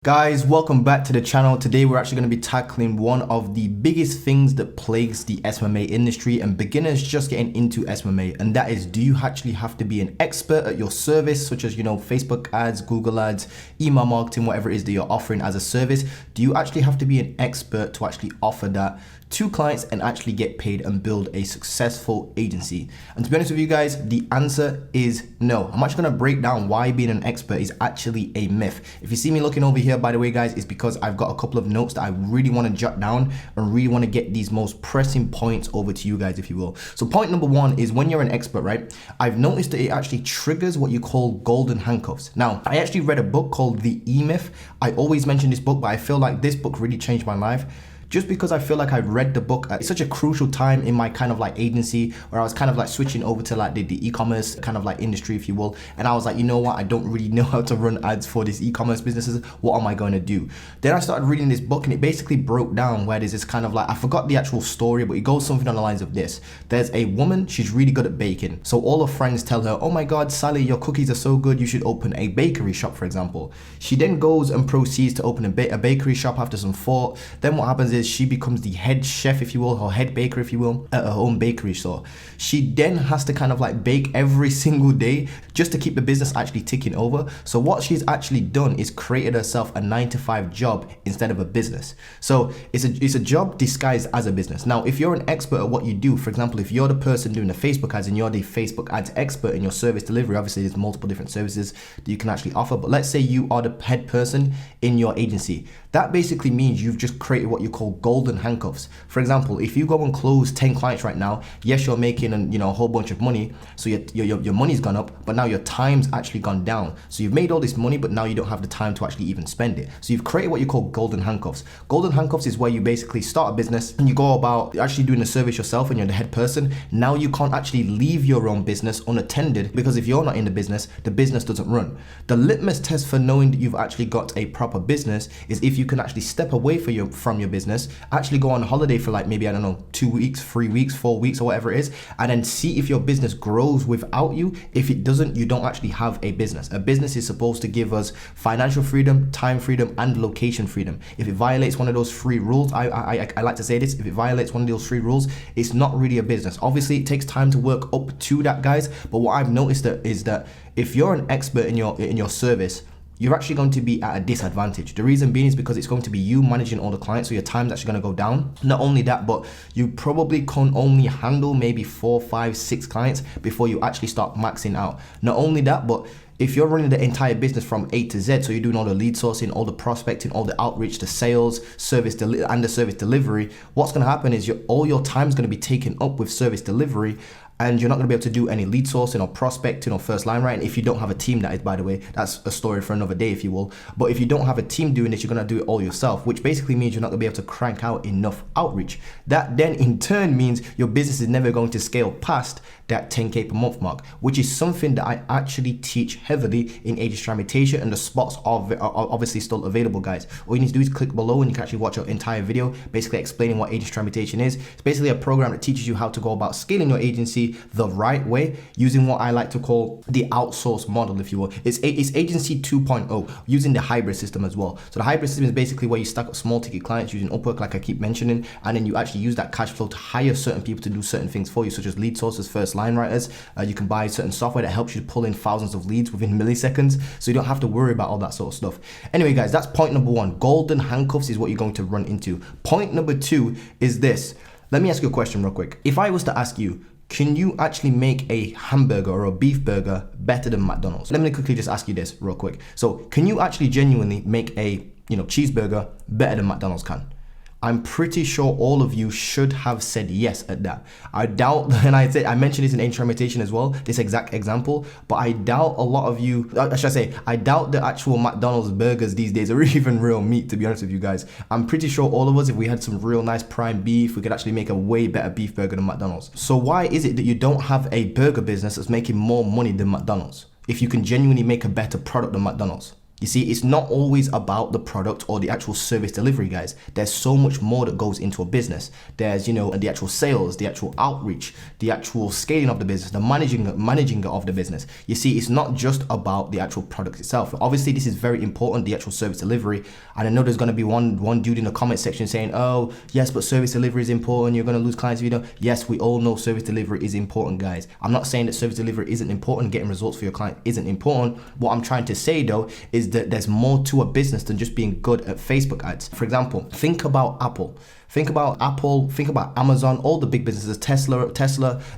Guys, welcome back to the channel. Today we're actually going to be tackling one of the biggest things that plagues the SMMA industry and beginners just getting into SMMA, and that is, do you actually have to be an expert at your service, such as, Facebook ads, Google ads, email marketing, whatever it is that you're offering as a service? Do you actually have to be an expert to actually offer that to clients and actually get paid and build a successful agency? And to be honest with you guys, the answer is no. I'm actually going to break down why being an expert is actually a myth. If you see me looking over here, by the way, guys, it's because I've got a couple of notes that I really want to jot down and really want to get these most pressing points over to you guys, if you will. So point number one is, when you're an expert, right, I've noticed that it actually triggers what you call golden handcuffs. Now, I actually read a book called The E-Myth. I always mention this book, but I feel like this book really changed my life, just because I feel like I read the book at such a crucial time in my kind of like agency, where I was kind of like switching over to like the e-commerce kind of like industry, if you will. And I was like, you know what? I don't really know how to run ads for these e-commerce businesses. What am I going to do? Then I started reading this book, and it basically broke down where there's this kind of like, I forgot the actual story, but it goes something on the lines of this. There's a woman, she's really good at baking. So all her friends tell her, oh my God, Sally, your cookies are so good, you should open a bakery shop, for example. She then goes and proceeds to open a bakery shop after some thought. Then what happens is she becomes the head chef, if you will, or head baker, if you will, at her own bakery store. She then has to kind of like bake every single day just to keep the business actually ticking over. So what she's actually done is created herself a 9-to-5 job instead of a business. So it's a job disguised as a business. Now, if you're an expert at what you do, for example, if you're the person doing the Facebook ads and you're the Facebook ads expert in your service delivery, obviously there's multiple different services that you can actually offer, but let's say you are the head person in your agency. That basically means you've just created what you call golden handcuffs. For example, if you go and close 10 clients right now, yes, you're making a whole bunch of money, so your money's gone up, but now your time's actually gone down. So you've made all this money, but now you don't have the time to actually even spend it. So you've created what you call golden handcuffs. Golden handcuffs is where you basically start a business and you go about actually doing the service yourself and you're the head person. Now you can't actually leave your own business unattended, because if you're not in the business doesn't run. The litmus test for knowing that you've actually got a proper business is if you can actually step away from your business, actually go on holiday for like maybe, 2 weeks, 3 weeks, 4 weeks, or whatever it is, and then see if your business grows without you. If it doesn't, you don't actually have a business. A business is supposed to give us financial freedom, time freedom, and location freedom. If it violates one of those 3 rules, I like to say this, if it violates one of those 3 rules, it's not really a business. Obviously, it takes time to work up to that, guys, but what I've noticed is that if you're an expert in your service, you're actually going to be at a disadvantage. The reason being is because it's going to be you managing all the clients, so your time's actually going to go down. Not only that, but you probably can only handle maybe 4, 5, 6 clients before you actually start maxing out. Not only that, but if you're running the entire business from A to Z, so you're doing all the lead sourcing, all the prospecting, all the outreach, the sales, and the service delivery, what's going to happen is all your time's going to be taken up with service delivery, and you're not going to be able to do any lead sourcing or prospecting or first line writing if you don't have a team. That is, by the way, that's a story for another day, if you will. But if you don't have a team doing this, you're going to do it all yourself, which basically means you're not going to be able to crank out enough outreach. That then in turn means your business is never going to scale past that 10K per month mark, which is something that I actually teach heavily in agency tramitation, and the spots are obviously still available, guys. All you need to do is click below and you can actually watch our entire video basically explaining what agency tramitation is. It's basically a program that teaches you how to go about scaling your agency the right way using what I like to call the outsource model, if you will. It's agency 2.0 using the hybrid system as well. So the hybrid system is basically where you stack up small ticket clients using Upwork, like I keep mentioning, and then you actually use that cash flow to hire certain people to do certain things for you, such as lead sources, first line writers. You can buy certain software that helps you to pull in thousands of leads within milliseconds, so you don't have to worry about all that sort of stuff. Anyway, guys, that's point number one. Golden handcuffs is what you're going to run into. Point number 2 is this. Let me ask you a question real quick. If I was to ask you, can you actually make a hamburger or a beef burger better than McDonald's? Let me quickly just ask you this real quick. So can you actually genuinely make a cheeseburger better than McDonald's can? I'm pretty sure all of you should have said yes at that. I doubt, and I mentioned this in agency tramitation as well, this exact example, but I doubt a lot of you, I doubt the actual McDonald's burgers these days are even real meat, to be honest with you guys. I'm pretty sure all of us, if we had some real nice prime beef, we could actually make a way better beef burger than McDonald's. So why is it that you don't have a burger business that's making more money than McDonald's if you can genuinely make a better product than McDonald's? You see, it's not always about the product or the actual service delivery, guys. There's so much more that goes into a business. There's, the actual sales, the actual outreach, the actual scaling of the business, the managing of the business. You see, it's not just about the actual product itself. Obviously, this is very important, the actual service delivery. And I know there's going to be one dude in the comment section saying, oh, yes, but service delivery is important. You're going to lose clients if you don't. Yes, we all know service delivery is important, guys. I'm not saying that service delivery isn't important, getting results for your client isn't important. What I'm trying to say, though, is that there's more to a business than just being good at Facebook ads. For example, think about Apple. Think about Amazon, all the big businesses, Tesla,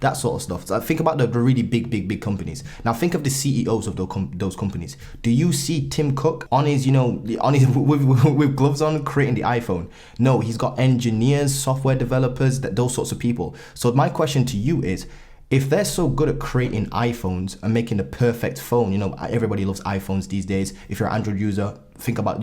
that sort of stuff. So think about the really big companies. Now think of the CEOs of those companies. Do you see Tim Cook on his, with gloves on creating the iPhone? No, he's got engineers, software developers, those sorts of people. So my question to you is, if they're so good at creating iPhones and making the perfect phone, everybody loves iPhones these days. If you're an Android user, think about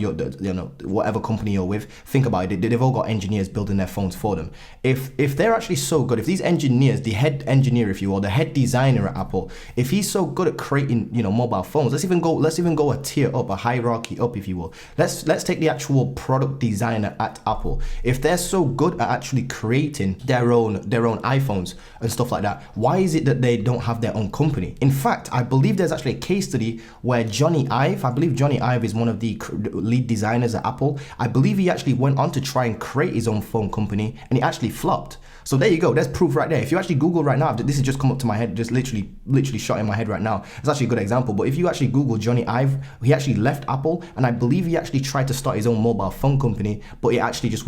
whatever company you're with. Think about it. They've all got engineers building their phones for them. If they're actually so good, if these engineers, the head engineer, if you will, the head designer at Apple, if he's so good at creating, mobile phones, let's even go a tier up, a hierarchy up, if you will. Let's take the actual product designer at Apple. If they're so good at actually creating their own iPhones and stuff like that, why is it that they don't have their own company? In fact, I believe there's actually a case study where Johnny Ive is one of the lead designers at Apple. I believe he actually went on to try and create his own phone company, and he actually flopped. So there you go. There's proof right there. If you actually Google right now, this has just come up to my head, just literally shot in my head right now. It's actually a good example. But if you actually Google Johnny Ive, he actually left Apple, and I believe he actually tried to start his own mobile phone company, but it actually just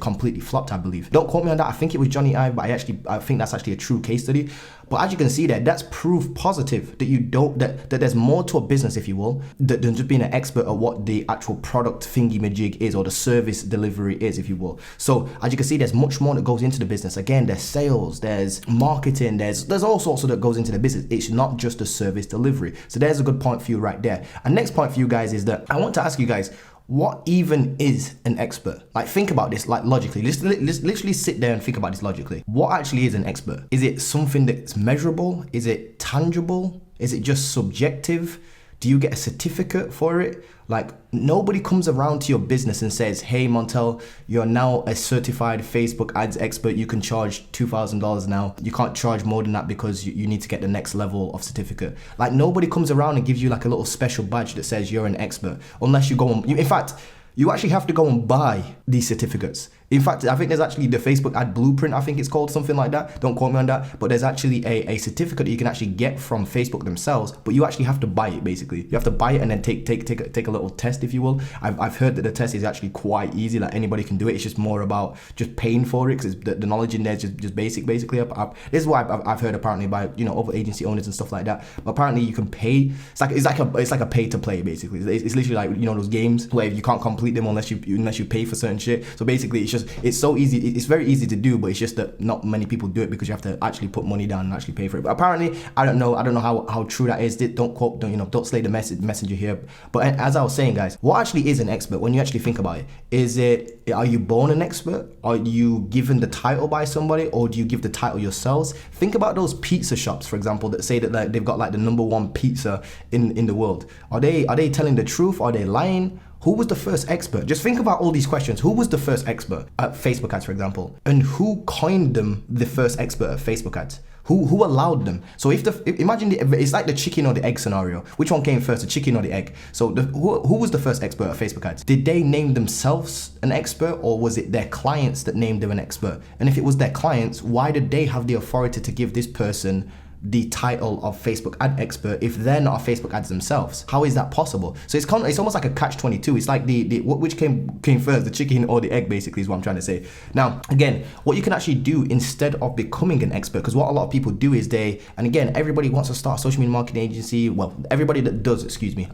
completely flopped, I believe. Don't quote me on that. I think it was Johnny Ive, but I think that's actually a true case study. But as you can see there, that's proof positive that there's more to a business, if you will, than just being an expert at what the actual product thingy-majig is, or the service delivery is, if you will. So as you can see, there's much more that goes into the business. Again, there's sales, there's marketing, there's all sorts that goes into the business. It's not just a service delivery. So there's a good point for you right there. And next point for you guys is that I want to ask you guys, what even is an expert? Like, think about this, like, logically. Let's literally sit there and think about this logically. What actually is an expert? Is it something that's measurable? Is it tangible? Is it just subjective? Do you get a certificate for it? Like, nobody comes around to your business and says, hey, Montel, you're now a certified Facebook ads expert. You can charge $2,000 now. You can't charge more than that because you need to get the next level of certificate. Like, nobody comes around and gives you like a little special badge that says you're an expert, unless you go on. In fact, you actually have to go and buy these certificates. In fact, I think there's actually the Facebook ad blueprint, I think it's called, something like that. Don't quote me on that. But there's actually a certificate that you can actually get from Facebook themselves, but you actually have to buy it, basically. You have to buy it and then take a little test, if you will. I've heard that the test is actually quite easy, like anybody can do it. It's just more about just paying for it, because the knowledge in there is just basic, basically. This is what I've heard apparently by other agency owners and stuff like that. But apparently you can pay. It's like a pay to play, basically. It's literally like those games where you can't complete them unless you pay for certain shit. So basically it's so easy. It's very easy to do, but it's just that not many people do it because you have to actually put money down and actually pay for it. But apparently, I don't know how true that is. Don't slay the messenger here. But as I was saying, guys, what actually is an expert when you actually think about it? Are you born an expert? Are you given the title by somebody, or do you give the title yourselves? Think about those pizza shops, for example, that say that they've got like the #1 pizza in the world. Are they telling the truth? Are they lying? Who was the first expert? Just think about all these questions. Who was the first expert at Facebook ads, for example? And who coined them the first expert at Facebook ads? Who allowed them? So imagine it's like the chicken or the egg scenario. Which one came first, the chicken or the egg? So who was the first expert at Facebook ads? Did they name themselves an expert, or was it their clients that named them an expert? And if it was their clients, why did they have the authority to give this person the title of Facebook ad expert if they're not a Facebook ads themselves? How is that possible? So it's almost like a catch-22. It's like which came first, the chicken or the egg, basically, is what I'm trying to say. Now, again, what you can actually do instead of becoming an expert, because what a lot of people do is and again, everybody wants to start a social media marketing agency. Well, everybody that does, I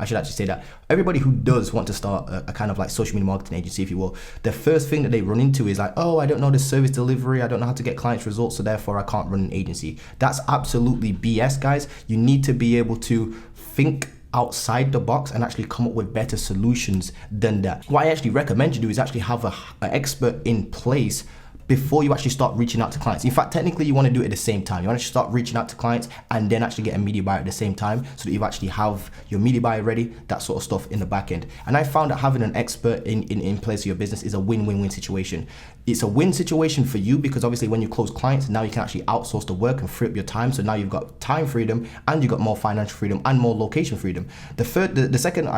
should actually say that. Everybody who does want to start a kind of like social media marketing agency, if you will, the first thing that they run into is like, oh, I don't know the service delivery. I don't know how to get clients results, so therefore I can't run an agency. That's absolutely BS, guys. You need to be able to think outside the box and actually come up with better solutions than that. What I actually recommend you do is actually have an expert in place before you actually start reaching out to clients. In fact, technically you want to do it at the same time. You want to start reaching out to clients and then actually get a media buyer at the same time, so that you actually have your media buyer ready, that sort of stuff in the back end. And I found that having an expert in place of your business is a win-win-win situation. It's a win situation for you because obviously when you close clients, now you can actually outsource the work and free up your time. So now you've got time freedom and you've got more financial freedom and more location freedom. The second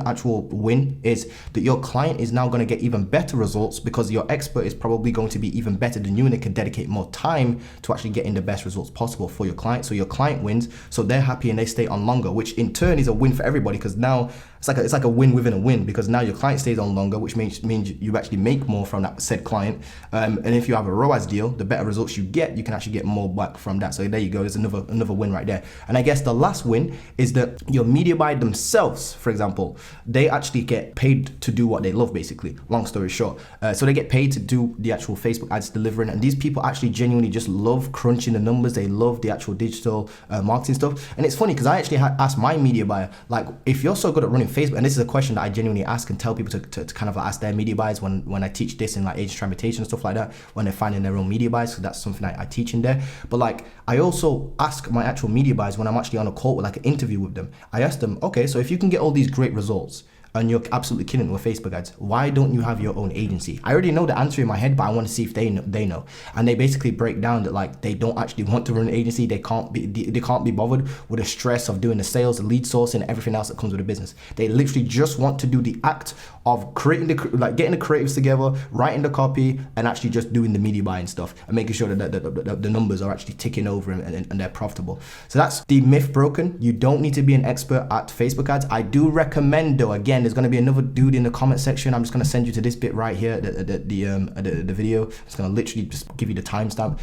actual win is that your client is now going to get even better results because your expert is probably going to be even better than you, and they can dedicate more time to actually getting the best results possible for your client. So your client wins, so they're happy and they stay on longer, which in turn is a win for everybody, because now it's like a win within a win, because now your client stays on longer, which means you actually make more from that said client. And if you have a ROAS deal, the better results you get, you can actually get more back from that. So there you go, there's another win right there. And I guess the last win is that your media buyer themselves, for example, they actually get paid to do what they love, basically, long story short. So they get paid to do the actual Facebook ads delivering, and these people actually genuinely just love crunching the numbers. They love the actual digital marketing stuff. And it's funny because I actually asked my media buyer, like, if you're so good at running Facebook, and this is a question that I genuinely ask and tell people to kind of ask their media buyers when I teach this in like agent tramitation and stuff like that, when they're finding their own media buyers, so that's something I teach in there. But like, I also ask my actual media buyers when I'm actually on a call with like an interview with them. I ask them, okay, so if you can get all these great results and you're absolutely killing it with Facebook ads, why don't you have your own agency? I already know the answer in my head, but I want to see if they know. And they basically break down that like they don't actually want to run an agency. They can't be bothered with the stress of doing the sales, the lead sourcing, and everything else that comes with a business. They literally just want to do the act of getting the creatives together, writing the copy, and actually just doing the media buying stuff and making sure that the numbers are actually ticking over and they're profitable. So that's the myth broken. You don't need to be an expert at Facebook ads. I do recommend, though, again, there's going to be another dude in the comment section. I'm just going to send you to this bit right here, the video. It's going to literally just give you the timestamp.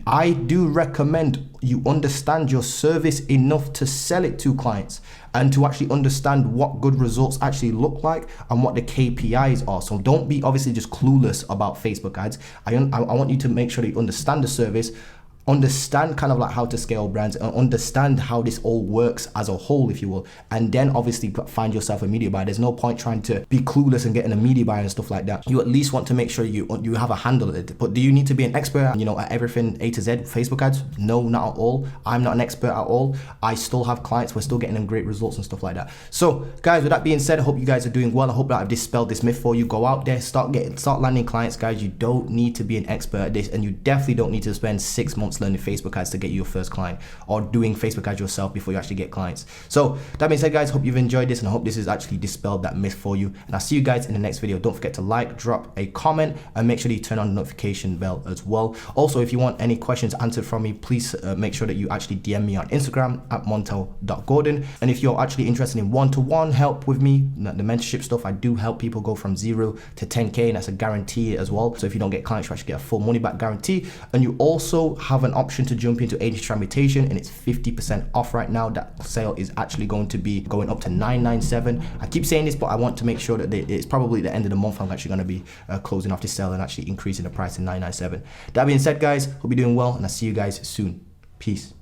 I do recommend you understand your service enough to sell it to clients and to actually understand what good results actually look like and what the KPIs are. So don't be obviously just clueless about Facebook ads. I want you to make sure that you understand the service, understand kind of like how to scale brands, and understand how this all works as a whole, if you will, and then obviously find yourself a media buyer. There's no point trying to be clueless and getting a media buyer and stuff like that. You at least want to make sure you have a handle at it. But do you need to be an expert, at everything A to Z Facebook ads? No, not at all. I'm not an expert at all. I still have clients. We're still getting them great results and stuff like that. So guys, with that being said, I hope you guys are doing well. I hope that I've dispelled this myth for you. Go out there, start landing clients, guys. You don't need to be an expert at this, and you definitely don't need to spend 6 months learning Facebook ads to get you your first client, or doing Facebook ads yourself before you actually get clients. So that being said, guys, hope you've enjoyed this, and I hope this has actually dispelled that myth for you. And I'll see you guys in the next video. Don't forget to like, drop a comment, and make sure that you turn on the notification bell as well. Also, if you want any questions answered from me, please make sure that you actually DM me on Instagram at montel.gordon. And if you're actually interested in one-to-one help with me, the mentorship stuff, I do help people go from 0 to 10K, and that's a guarantee as well. So if you don't get clients, you actually get a full money back guarantee. And you also have an option to jump into agency tramitation, and it's 50% off right now. That sale is actually going to be going up to $997. I keep saying this, but I want to make sure that it's probably the end of the month I'm actually going to be closing off this sale and actually increasing the price to $997. That being said, guys, hope you're doing well, and I'll see you guys soon. Peace.